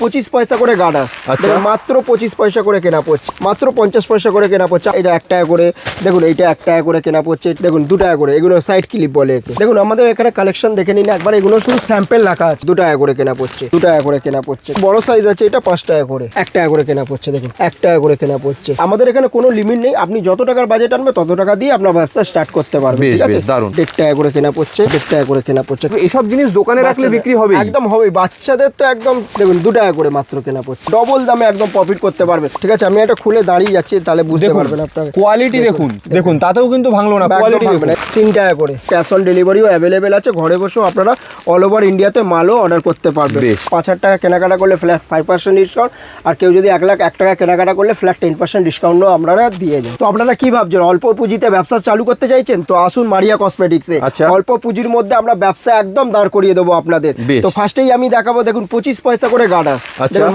25 পয়সা করে গাড়া। আচ্ছা। মাত্র 25 পয়সা করে কেনা পড়ছে, মাত্র 50 পয়সা করে কেনা পড়ছে। এটা 1 টাকা করে, দেখুন এইটা 1 টাকা করে কেনা পড়ছে, দেখুন 2 টাকা করে। এগুলো সাইড ক্লিপ বলে একে। দেখুন আমাদের এখানে কালেকশন দেখে নিন একবার, এগুলো শুধু স্যাম্পল রাখা আছে। 2 টাকা করে কেনা পড়ছে, 2 টাকা করে কেনা পড়ছে। বড় সাইজ আছে এটা 5 টাকা করে, 1 টাকা করে কেনা পড়ছে। দেখুন 1 টাকা করে কেনা পড়ছে। আমাদের এখানে কোনো লিমিট নেই, আপনি যত টাকার বাজেট আনবে তত টাকা দিয়ে আপনার ব্যবসা স্টার্ট করতে পারবেন। ঠিক আছে, দারুন। 1.5 টাকা করে কেনা পড়ছে, 1.5 টাকা করে কেনা পড়ছে। এসব জিনিস দোকানে রাখলে বিক্রি হবে একদম হবে। বাচ্চাদের তো একদম দেখুন 2 টাকা করে মাত্র কেনা পড়ছে, ডবল দামে একদম প্রফিট করতে পারবেন। ঠিক আছে, আমি এটা খুলে দাঁড়িয়ে যাচ্ছি তাহলে বুঝতে পারবেন আপনারা। কোয়ালিটি দেখুন, দেখুন তাতেও কিন্তু ভাঙলো না, কোয়ালিটি দেখুন। 3 টাকা করে ক্যাশ অন ডেলিভারিও অ্যাভেলেবেল আছে। ঘরে বসেও আপনারা অল ওভার ইন্ডিয়াতে মালও অর্ডার করতে পারবেন। 5,000 টাকা কেনাকাটা করলে ফ্ল্যাট 5% ডিসকাউন্ট, আর কেউ যদি 1,01,000 টাকা কেনাকাটা করলে ফ্ল্যাট 10% ডিসকাউন্টও আপনারা দিয়ে যান। তো আপনারা কি ভাবছেন, অল্প পুঁজিতে ব্যবসা চালু করতে চাইছেন? তো আসুন মারিয়া কসমেটিক্সে। অল্প পুঁজির মধ্যে আমরা ব্যবসা একদম দাঁড় করিয়ে দেবো আপনাদের। তো ফার্স্টেই আমি দেখাবো, দেখুন 25 পয়সা করে গাড়া,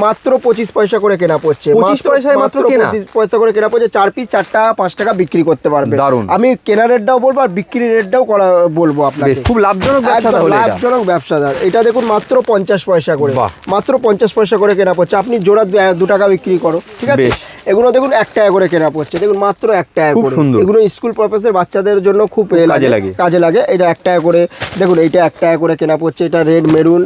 মাত্র 25 পয়সা করে কেনা পড়ছে। 25 পয়সায় মাত্র কেনা, 25 পয়সা করে কেনা পড়ছে। 4 পিস 4 টাকা 5 টাকা বিক্রি করতে পারবে। আমি কেনার রেটটাও বলবো আর বিক্রি রেটটাও বলবো আপনাকে। খুব লাভজনক ব্যবসা, লাভজনক ব্যবসাদার। এটা দেখুন মাত্র 50 পয়সা করে, মাত্র 50 পয়সা করে কেনা পড়ছে। আপনি জোড়া 2 টাকা বিক্রি করো, ঠিক আছে। এগুলো দেখুন 1 টাকা করে কেনা পড়ছে, দেখুন মাত্র 1 টাকা করে। এগুলো স্কুল পারপাসের বাচ্চাদের জন্য খুব কাজে লাগে। এটা 1 টাকা করে, দেখুন এইটা 1 টাকা করে কেনা পড়ছে। এটা রেড, মেরুন,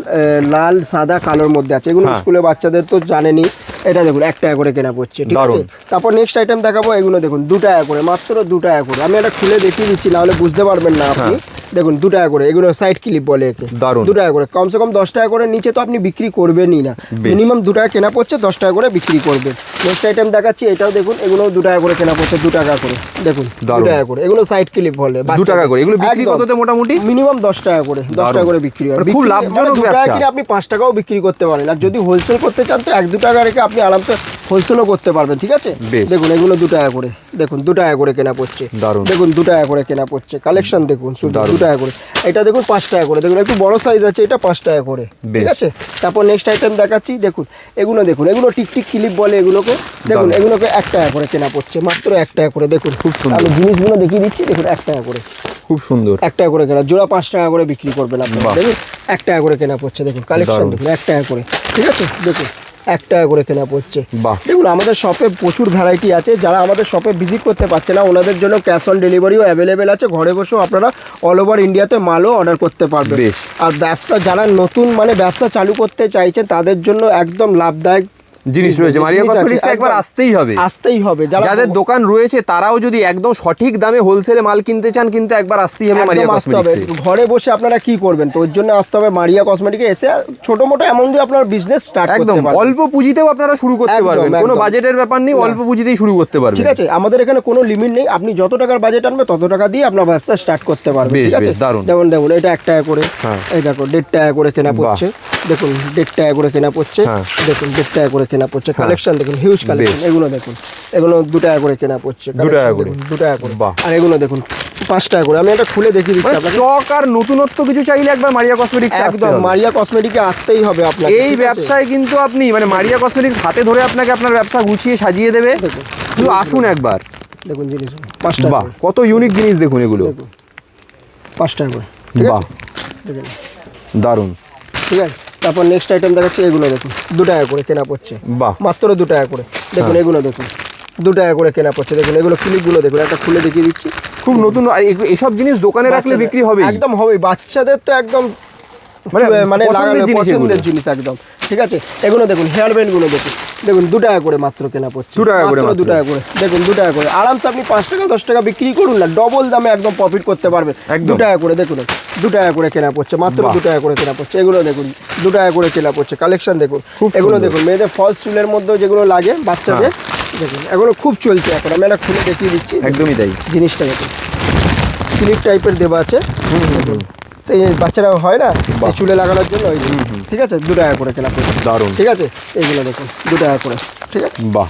লাল, সাদা, কালোর মধ্যে আছে। এগুলো স্কুলে বাচ্চাদের তো জানেনই। এটা দেখুন 1 টাকা করে কেনা পড়ছে, ঠিক আছে। তারপর নেক্সট আইটেম দেখাবো, এগুলো দেখুন 2 টাকা করে, মাত্র 2 টাকা করে। আমি এটা খুলে দেখিয়ে দিচ্ছি, নাহলে বুঝতে পারবেন না আপনি। দেখুন 2 টাকা করে, এগুলো সাইড ক্লিপ বলে একে। 2 টাকা করে, কমসে কম 10 টাকা করে নিচে তো আপনি বিক্রি করবেনই না। মিনিমাম 2 টাকা কেনা পড়ছে, 10 টাকা করে বিক্রি করবেন। নেক্সট আইটেম দেখাচ্ছি, এটাও দেখুন, এগুলো 2 টাকা করে কেনা পড়ছে, 2 টাকা করে। দেখুন 2 টাকা করে, এগুলো সাইড ক্লিপ বলে 2 টাকা করে। এগুলো বিক্রি কততে মোটামুটি? মিনিমাম 10 টাকা করে, 10 টাকা করে বিক্রি হয়। খুব লাভজনক ব্যবসা। আপনি 5 টাকাও বিক্রি করতে পারেন, আর যদি হোলসেল করতে চান তো 1-2 টাকা রেখে আপনি আরামসে হোলসেলও করতে পারবেন। ঠিক আছে, দেখুন এগুলো 2 টাকা করে, দেখুন 2 টাকা করে কেনা পড়ছে। দেখুন 2 টাকা করে কেনা পড়ছে। কালেকশন দেখুন শুধু 2 টাকা করে। এটা দেখুন 5 টাকা করে, দেখুন একটু বড় সাইজ আছে, এটা 5 টাকা করে, ঠিক আছে। তারপর নেক্সট আইটেম দেখাচ্ছি, দেখুন এগুলো দেখুন, এগুলো টিকটিক ক্লিপ বলে এগুলোকে। দেখুন এগুলোকে 1 টাকা করে কেনা পড়ছে, মাত্র 1 টাকা করে। দেখুন খুব সুন্দর, আমি জিনিসগুলো দেখিয়ে দিচ্ছি। দেখুন 1 টাকা করে, খুব সুন্দর। 1 টাকা করে কেনা, জোড়া 5 টাকা করে বিক্রি করবেন আপনারা। দেখুন 1 টাকা করে কেনা পড়ছে। দেখুন কালেকশন দেখুন 1 টাকা করে, ঠিক আছে। দেখুন 1 টাকা করে কেনা পড়ছে। দেখুন আমাদের শপে প্রচুর ভ্যারাইটি আছে। যারা আমাদের শপে ভিজিট করতে পারছে না, ওনাদের জন্য ক্যাশ অন ডেলিভারিও অ্যাভেলেবেল আছে। ঘরে বসেও আপনারা অল ওভার ইন্ডিয়াতে মালও অর্ডার করতে পারবেন। আর ব্যবসা যারা নতুন ব্যবসা চালু করতে চাইছেন, তাদের জন্য একদম লাভদায়ক জিনিস রয়েছে। মারিয়া কসমেটিক্সে একবার আসতেই হবে। যাদের দোকান রয়েছে তারাও যদি একদম সঠিক দামে হোলসেলে মাল কিনতে চান, কিন্তু একবার আসতেই হবে মারিয়া কসমেটিক্সে। ঘরে বসে আপনারা কি করবেন, তো ওর জন্য আসতে হবে মারিয়া কসমেটিক্সে। এসে ছোট মোটো অ্যামাউন্টে আপনার বিজনেস স্টার্ট করতে পারবেন। অল্প পুঁজিতেও আপনারা শুরু করতে পারবেন, কোনো বাজেটের ব্যাপার নেই, অল্প পুঁজিতেই শুরু করতে পারবেন। ঠিক আছে, আমাদের এখানে কোনো লিমিট নেই, আপনি যত টাকার বাজেট আনবে তত টাকা দিয়ে আপনার ব্যবসা স্টার্ট করতে পারবেন। ঠিক আছে, যেমন দেখুন এটা 1 টাকা করে, এই দেখো 1.5 টাকা করে কেনা পড়ছে। দেখুন 1.5 টাকা করে কেনা পড়ছে। দেখুন 1.5 টাকা করে কেনা পড়ছে। কালেকশন দেখুন হিউজ কালেকশন। এগুলো দেখুন, এগুলো 2 টাকা করে কেনা পড়ছে। 2 টাকা করে, 2 টাকা করে। আর এগুলো দেখুন 5 টাকা করে। আমি এটা খুলে দেখিয়ে দিচ্ছি আপনাকে। স্টক আর নতুনত্ব কিছু চাইলে একবার মারিয়া কসমেটিক্স একদম মারিয়া কসমেটিক্সে আসতেই হবে আপনাকে। এই ব্যবসায় কিন্তু আপনি মারিয়া কসমেটিক্স হাতে ধরে আপনাকে আপনার ব্যবসা গুছিয়ে সাজিয়ে দেবে। শুধু আসুন একবার, দেখুন জিনিস 5 টাকা। কত ইউনিক জিনিস দেখুন এগুলো, 5 টাকা করে। বাহ, দেখুন দারুন, ঠিক আছে। তারপর নেক্সট আইটেম দেখাচ্ছি, এগুলো দেখুন 2 টাকা করে কেনা পড়ছে, মাত্র 2 টাকা করে। দেখুন এগুলো দেখুন 2 টাকা করে কেনা পড়ছে। দেখুন এগুলো ক্লিপগুলো দেখুন, একটা খুলে দেখিয়ে দিচ্ছি। খুব নতুন। আর এসব জিনিস দোকানে রাখলে বিক্রি হবে, একদম হবে। বাচ্চাদের তো একদম পছন্দের জিনিস একদম, ঠিক আছে। এগুলো দেখুন হেয়ার ব্যান্ডগুলো দেখুন, দেখুন 2 টাকা করে মাত্র কেনা পড়ছে, 2 টাকা করে, 2 টাকা করে। দেখুন 2 টাকা করে আরামসে আপনি 5 টাকা 10 টাকা বিক্রি করুন না, ডবল দামে একদম প্রফিট করতে পারবেন। 2 টাকা করে, দেখুন 2 টাকা করে কেনা পড়ছে, মাত্র 2 টাকা করে কেনা পড়ছে। এগুলো দেখুন 2 টাকা করে কেনা পড়ছে। কালেকশন দেখুন, এগুলো দেখুন মেয়েদের ফলস চুলের মধ্যে যেগুলো লাগে বাচ্চাদের, দেখুন এগুলো খুব চলছে এখন। আমি একটা খুলে দেখিয়ে দিচ্ছি। একদমই তাই। জিনিসটা দেখুন স্লিপ টাইপের দেওয়া আছে, সেই বাচ্চারা হয় না চুলে লাগানোর জন্য, ওই ঠিক আছে। 2 টাকা করে কেনা পড়ছে, দারুন, ঠিক আছে। এইগুলো দেখুন 2 টাকা করে, ঠিক আছে। বাহ,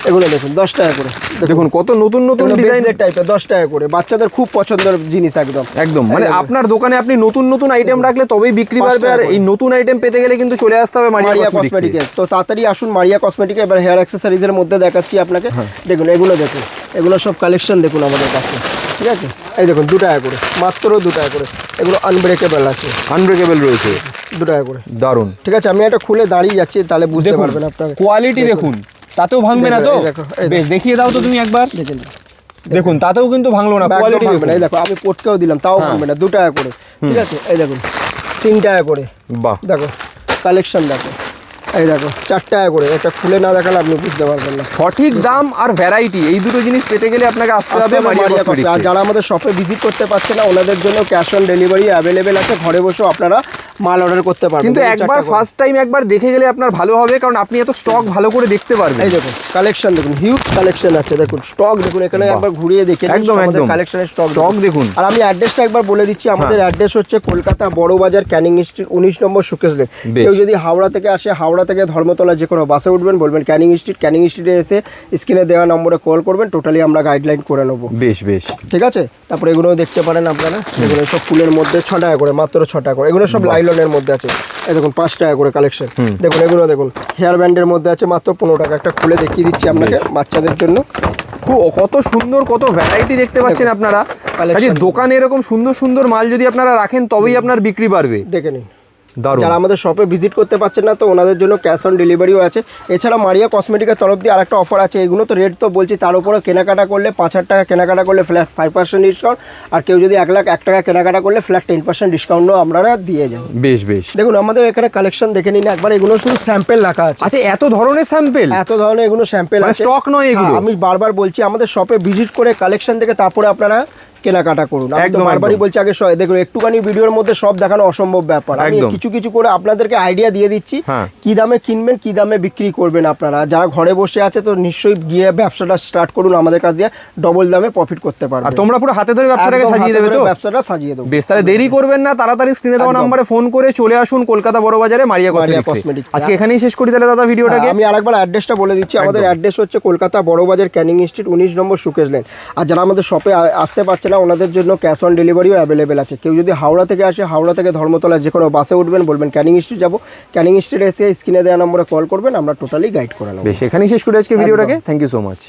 এগুলো দেখুন 10 টাকা করে। দেখুন কত নতুন নতুন ডিজাইনের টাইপের, 10 টাকা করে। বাচ্চাদের খুব পছন্দের জিনিস একদম একদম। আপনার দোকানে আপনি নতুন নতুন আইটেম রাখলে তবেই বিক্রি বাড়বে। আর এই নতুন আইটেম পেতে গেলে কিন্তু চলে আসতে হবে মারিয়া কসমেটিক্সে। তো তাড়াতাড়ি আসুন মারিয়া কসমেটিক্সে। এবার হেয়ার অ্যাক্সেসরিজের মধ্যে দেখাচ্ছি আপনাকে। দেখুন এগুলো দেখুন, এগুলো সব কালেকশন দেখুন আমাদের কাছে, ঠিক আছে। এই দেখুন 2 টাকা করে, মাত্র 2 টাকা করে। এগুলো আনব্রেকেবল আছে, আনব্রেকেবল রয়েছে। 2 টাকা করে। দারুন। ঠিক আছে, আমি এটা খুলে দাঁড়িয়ে যাচ্ছি, তাহলে বুঝতে পারবেন আপনারা। কোয়ালিটি দেখুন, তাতেও ভাঙবে না তো? বেশ, দেখিয়ে দাও তো তুমি একবার। দেখুন, তাতেও কিন্তু ভাঙলো না, কোয়ালিটি ভাঙবে না। এই দেখো, আমি পটকেও দিলাম, তাও ভাঙবে না। 2 টাকা করে। ঠিক আছে, এই দেখুন 3 টাকা করে। বাহ, দেখো কালেকশন দেখো, এই দেখো 4 টাকা করে। এটা খুলে না দেখালে আপনি বুঝতে পারবেন না। সঠিক দাম আর ভ্যারাইটি, এই দুটো জিনিস পেতে গেলে আপনাকে আসতে হবে মারিয়া কসমেটিক্সে। আর যারা আমাদের শপে ভিজিট করতে পারছে না, ওনাদের জন্য ক্যাশ অন ডেলিভারি অ্যাভেলেবেল আছে। ঘরে বসেও আপনারা মাল অর্ডার করতে পারবেন। কিন্তু একবার ফার্স্ট টাইম একবার দেখে গেলে আপনার ভালো হবে, কারণ আপনি এত স্টক ভালো করে দেখতে পারবেন। এই দেখুন কালেকশন দেখুন, হিউজ কালেকশন আছে। দেখুন স্টক দেখুন, এখানে একবার ঘুরিয়ে দেখে একদম আমাদের কালেকশনের স্টক দেখুন। আর আমি অ্যাড্রেসটা একবার বলে দিচ্ছি। আমাদের অ্যাড্রেস হচ্ছে কলকাতা বড় বাজার, ক্যানিং স্ট্রিট, 19 নম্বর সুকেশ লেন। কেউ যদি হাওড়া থেকে আসে, হাওড়া থেকে ধর্মতলা যে কোনো বাসে উঠবেন, বলবেন ক্যানিং স্ট্রিট। ক্যানিং স্ট্রিটে এসে স্ক্রিনে দেওয়া নম্বরে কল করবেন, টোটালি আমরা গাইডলাইন করে নেবো। বেশ বেশ, ঠিক আছে। তারপরে এগুলো দেখতে পারেন আপনারা, এগুলো সব ফুলের মধ্যে 6 টাকা করে, মাত্র 6 টাকা করে। এগুলো সব লাইলনের মধ্যে আছে। এই দেখুন 5 টাকা করে কালেকশন। দেখুন এগুলো দেখুন হেয়ার ব্যান্ডের মধ্যে আছে, মাত্র 15 টাকা। একটা খুলে দেখিয়ে দিচ্ছি আপনাকে বাচ্চাদের জন্য। কত সুন্দর, কত ভ্যারাইটি দেখতে পাচ্ছেন আপনারা। দোকানে এরকম সুন্দর সুন্দর মাল যদি আপনারা রাখেন, তবেই আপনার বিক্রি বাড়বে। দেখে নিন। দারুণ। যারা আমাদের শপে ভিজিট করতে পারছেন না, তো ওনাদের জন্য ক্যাশ অন ডেলিভারিও আছে। এছাড়া মারিয়া কসমেটিকের তরফ দিয়ে আরেকটা অফার আছে। এগুলো তো রেট তো বলছি, তার উপরে কেনাকাটা করলে 5,000 টাকা কেনাকাটা করলে ফ্ল্যাট 5% ডিসকাউন্ট। আর কেউ যদি 1,01,000 টাকা কেনাকাটা করলে ফ্ল্যাট 10% ডিসকাউন্টও আমরা দিয়ে যাই। বেশ বেশ, দেখুন আমাদের এখানে কালেকশন দেখে নিন একবার। এগুলো শুধু স্যাম্পেল রাখা আছে। আচ্ছা, এত ধরনের স্যাম্পেল? এত ধরনের এগুলো স্যাম্পেল আছে, স্টক নয় এগুলো। আমি বারবার বলছি, আমাদের শপে ভিজিট করে কালেকশন দেখে তারপরে আপনারা কেনাকাটা করুন। আমি তো বারবারই বলছি, আগে দেখুন একটুখানি ভিডিওর মধ্যে সব দেখানো অসম্ভব ব্যাপার। আমি কিছু কিছু করে আপনাদেরকে আইডিয়া দিয়ে দিচ্ছি, কি দামে কিনবেন, কি দামে বিক্রি করবেন। আপনারা যারা ঘরে বসে আছে, তো নিশ্চয়ই গিয়ে ব্যবসাটা স্টার্ট করুন আমাদের কাছ দিয়ে, ডবল দামে প্রফিট করতে পারবেন। আর তোমরা পুরো হাতে ধরে ব্যবসাটাকে সাজিয়ে দেবে তো? ব্যবসাটা সাজিয়ে দেবো। বেশ, তাহলে দেরি করবেন না, তাড়াতাড়ি স্ক্রিনে দেওয়া নম্বরে ফোন করে চলে আসুন কলকাতা বড় বাজারে মারিয়া কসমেটিক্স। আজকে এখানেই শেষ করি তাহলে দাদা ভিডিওটাকে। আমি আরেকবার অ্যাড্রেসটা বলে দিচ্ছি। আমাদের অ্যাড্রেস হচ্ছে কলকাতা বড় বাজার, ক্যানিং স্ট্রিট, 19 নম্বর সুকেশ লেন। আর যারা আমাদের শপে আসতে পারছে না, ওনাদের জন্য ক্যাশ অন ডেলিভারিও অ্যাভেলেবেল আছে। কেউ যদি হাওড়া থেকে আসে, হাওড়া থেকে ধর্মতলা যে কোনো বাসে উঠবেন, বলবেন ক্যানিং স্ট্রিট যাবো। ক্যানিং স্ট্রিট এসে স্ক্রিনে দেওয়া নম্বরে কল করবেন, আমরা টোটালি গাইড করে নেবো। বেশ, এখানেই শেষ করি আজকে ভিডিওটাকে। Thank you so much.